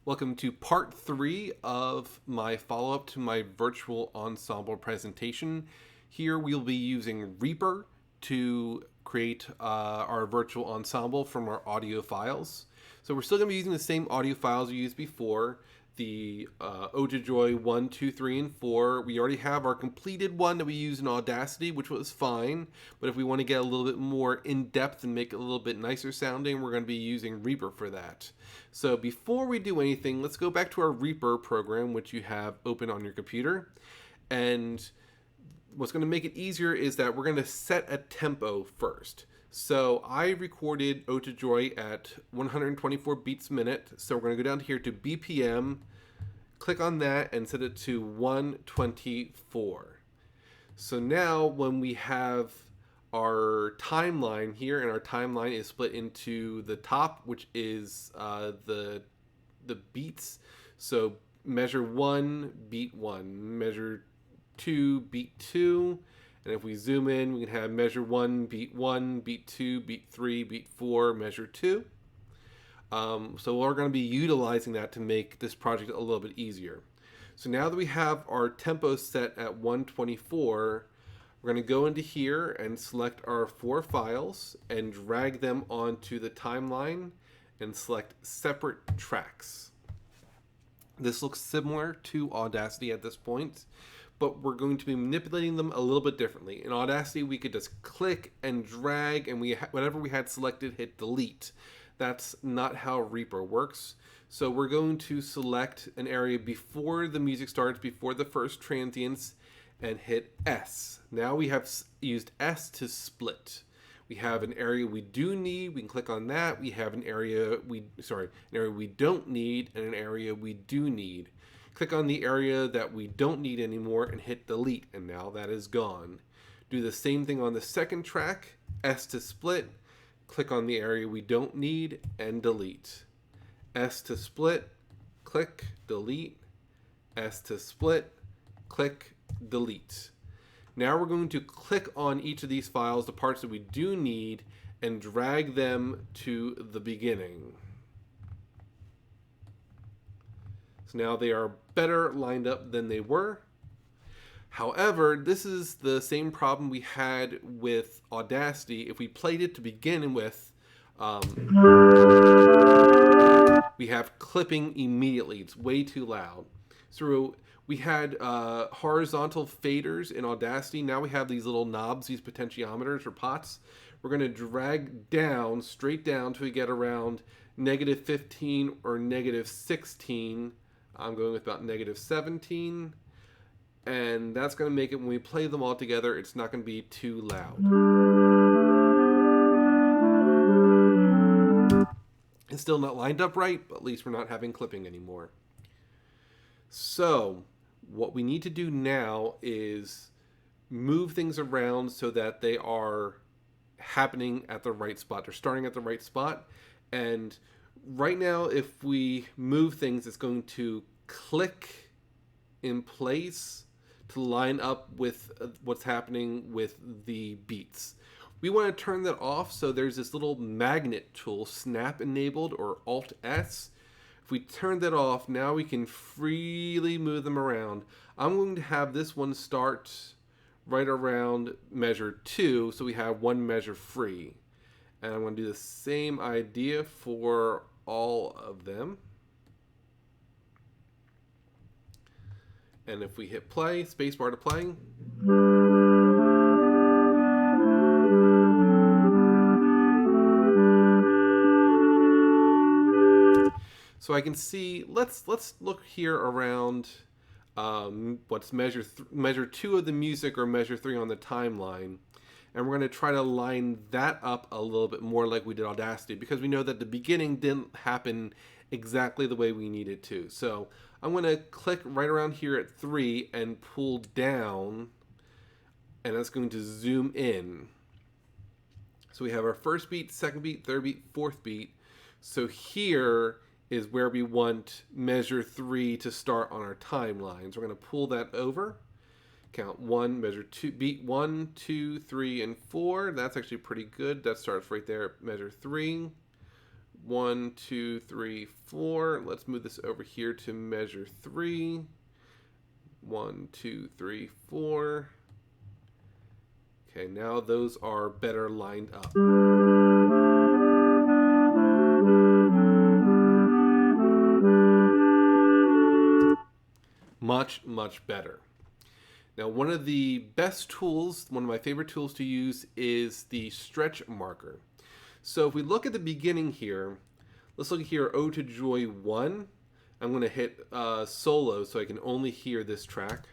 Welcome to part 3 of my follow-up to my virtual ensemble presentation. Here we'll be using Reaper to create our virtual ensemble from our audio files. So we're still going to be using the same audio files we used before, the Ode to Joy 1, 2, 3, and 4. We already have our completed one that we use in Audacity, which was fine. But if we want to get a little bit more in-depth and make it a little bit nicer sounding, we're going to be using Reaper for that. So before we do anything, let's go back to our Reaper program, which you have open on your computer. And what's going to make it easier is that we're going to set a tempo first. So I recorded Ode to Joy at 124 beats a minute. So we're going to go down here to BPM, click on that and set it to 124. So now when we have our timeline here, and our timeline is split into the top, which is the beats. So measure 1, beat 1, measure 2, beat 2. And if we zoom in, we can have measure 1, beat 2, beat 3, beat 4, measure 2. So we're going to be utilizing that to make this project a little bit easier. So now that we have our tempo set at 124, we're going to go into here and select our 4 files and drag them onto the timeline and select separate tracks. This looks similar to Audacity at this point, but we're going to be manipulating them a little bit differently. In Audacity, we could just click and drag, and whatever we had selected, hit delete. That's not how Reaper works. So we're going to select an area before the music starts, before the first transients, and hit S. Now we have used S to split. We have an area we do need, we can click on that. We have an area we don't need and an area we do need. Click on the area that we don't need anymore and hit delete, and now that is gone. Do the same thing on the second track, S to split, click on the area we don't need and delete. S to split, click, delete, S to split, click, delete. Now we're going to click on each of these files, the parts that we do need, and drag them to the beginning. So now they are better lined up than they were. However, this is the same problem we had with Audacity. If we played it to begin with, we have clipping immediately. It's way too loud. So we had horizontal faders in Audacity. Now we have these little knobs, these potentiometers or pots. We're going to drag down, straight down, till we get around -15 or -16. I'm going with about -17. And that's going to make it, when we play them all together, it's not going to be too loud. It's still not lined up right, but at least we're not having clipping anymore. So what we need to do now is move things around so that they are happening at the right spot. They're starting at the right spot. And right now, if we move things, it's going to click in place to line up with what's happening with the beats. We want to turn that off, so there's this little magnet tool, snap enabled or Alt S. If we turn that off, now we can freely move them around. I'm going to have this one start right around measure 2, so we have one measure free. And I'm going to do the same idea for all of them. And if we hit play, spacebar to play. So I can see, let's look here around what's measure 2 of the music or measure 3 on the timeline. And we're going to try to line that up a little bit more like we did Audacity, because we know that the beginning didn't happen exactly the way we need it to. So I'm going to click right around here at 3 and pull down, and that's going to zoom in. So we have our first beat, second beat, third beat, fourth beat. So here is where we want measure 3 to start on our timeline. So we're going to pull that over. Count 1, measure 2, beat 1, 2, 3, and 4. That's actually pretty good. That starts right there at measure 3. 1, 2, 3, 4. Let's move this over here to measure 3. 1, 2, 3, 4. Okay, now those are better lined up. Much, much better. Now, one of the best tools, one of my favorite tools to use is the stretch marker. So if we look at the beginning here, let's look here, Ode to Joy 1. I'm going to hit solo so I can only hear this track.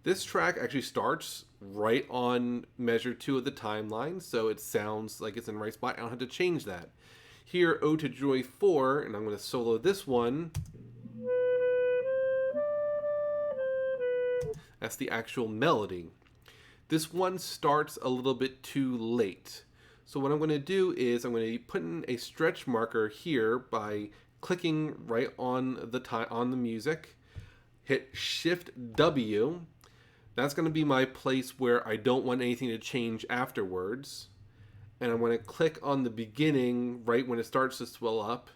This track actually starts right on measure 2 of the timeline, so it sounds like it's in the right spot. I don't have to change that. Here, Ode to Joy 4, and I'm going to solo this one. That's the actual melody. This one starts a little bit too late. So what I'm going to do is I'm going to put in a stretch marker here by clicking right on the music. Hit Shift+W. That's going to be my place where I don't want anything to change afterwards. And I'm going to click on the beginning right when it starts to swell up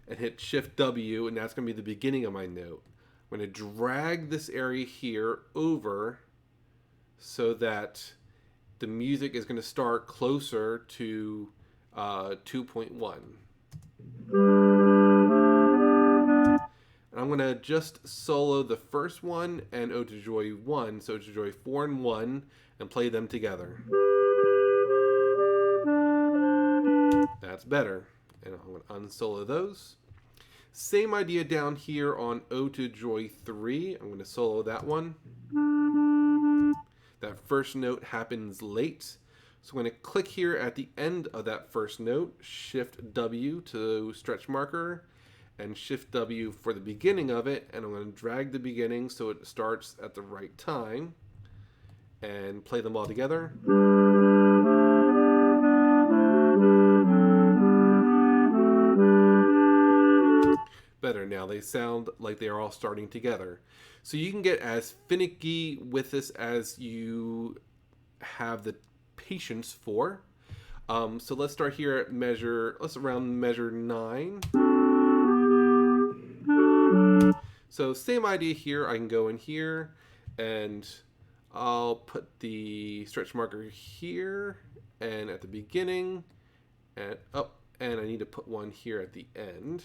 and hit Shift+W, and that's going to be the beginning of my note. I'm going to drag this area here over so that the music is going to start closer to 2.1. And I'm going to just solo the first one and Ode to Joy 1, so Ode to Joy 4 and 1, and play them together. That's better. And I'm going to unsolo those. Same idea down here on Ode to Joy 3. I'm going to solo that one. That first note happens late. So I'm going to click here at the end of that first note, Shift+W to stretch marker, and Shift+W for the beginning of it, and I'm going to drag the beginning so it starts at the right time, and play them all together. Better now. They sound like they are all starting together. So you can get as finicky with this as you have the patience for. So let's start here at let's around measure 9. So same idea here. I can go in here and I'll put the stretch marker here and at the beginning and up, and I need to put one here at the end.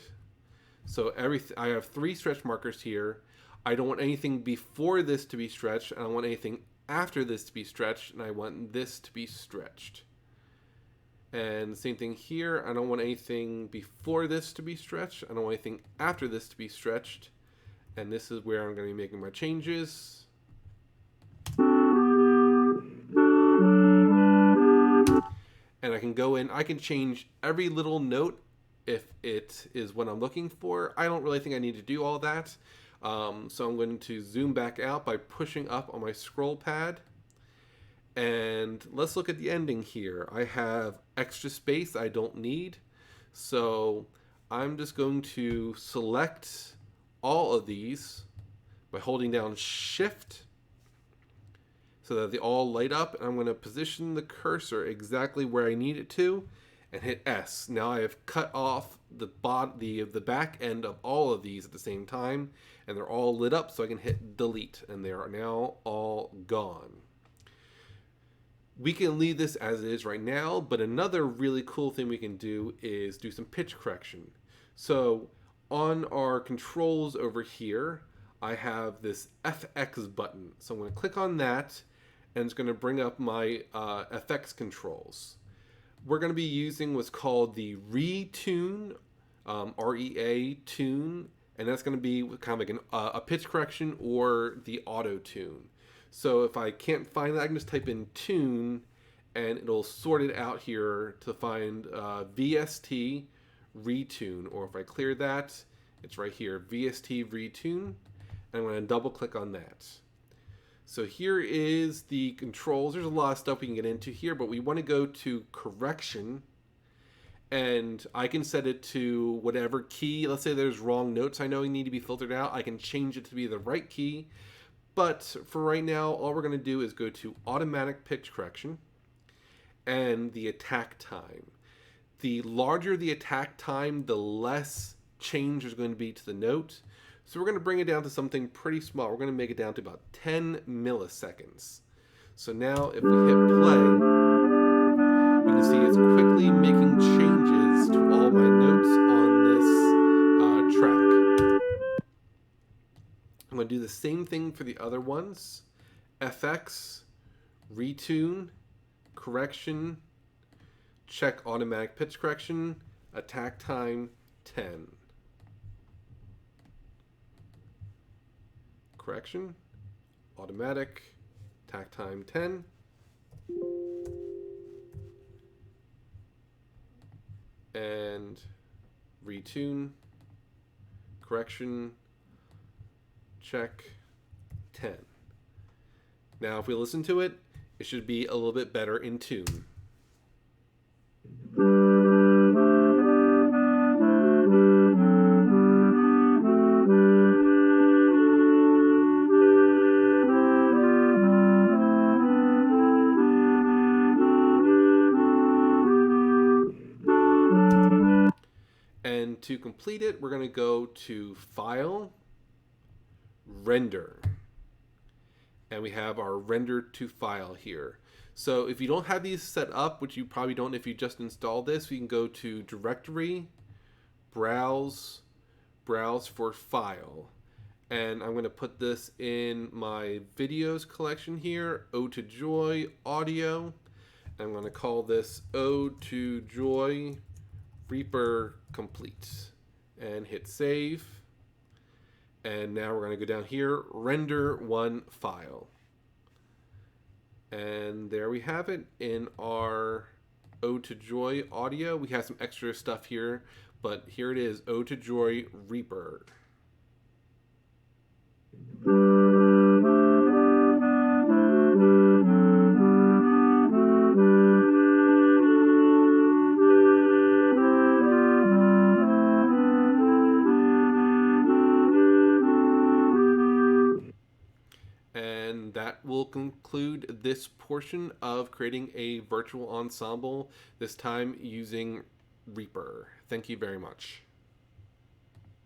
So I have 3 stretch markers here. I don't want anything before this to be stretched, and I don't want anything after this to be stretched, and I want this to be stretched. And same thing here. I don't want anything before this to be stretched. I don't want anything after this to be stretched. And this is where I'm going to be making my changes. And I can go in, I can change every little note if it is what I'm looking for. I don't really think I need to do all that. So I'm going to zoom back out by pushing up on my scroll pad. And let's look at the ending here. I have extra space I don't need. So I'm just going to select all of these by holding down Shift so that they all light up. And I'm going to position the cursor exactly where I need it to and hit S. Now I have cut off the back end of all of these at the same time, and they're all lit up, so I can hit delete, and they are now all gone. We can leave this as it is right now, but another really cool thing we can do is do some pitch correction. So on our controls over here, I have this FX button. So I'm going to click on that, and it's going to bring up my FX controls. We're going to be using what's called the ReaTune, R-E-A tune, and that's going to be kind of like a pitch correction or the auto tune. So if I can't find that, I can just type in tune, and it'll sort it out here to find VST ReaTune, or if I clear that, it's right here, VST ReaTune, and I'm going to double click on that. So here is the controls. There's a lot of stuff we can get into here, but we want to go to correction, and I can set it to whatever key. Let's say there's wrong notes I know need to be filtered out. I can change it to be the right key. But for right now, all we're going to do is go to automatic pitch correction. and the attack time. The larger the attack time, the less change there's going to be to the note. So we're going to bring it down to something pretty small. We're going to make it down to about 10 milliseconds. So now if we hit play, you can see it's quickly making changes to all my notes on this track. I'm going to do the same thing for the other ones. FX, ReaTune, correction, check automatic pitch correction, attack time 10. Correction, automatic, attack time 10. And ReaTune, correction, check 10. Now if we listen to it, it should be a little bit better in tune. And to complete it, we're going to go to File, Render. And we have our render to file here. So if you don't have these set up, which you probably don't if you just installed this, we can go to Directory, Browse, Browse for File. And I'm going to put this in my videos collection here, Ode to Joy Audio. And I'm going to call this Ode to Joy Reaper Complete. And hit Save. And now we're going to go down here, render one file. And there we have it in our Ode to Joy audio. We have some extra stuff here, but here it is, Ode to Joy Reaper. And that will conclude this portion of creating a virtual ensemble, this time using Reaper. Thank you very much.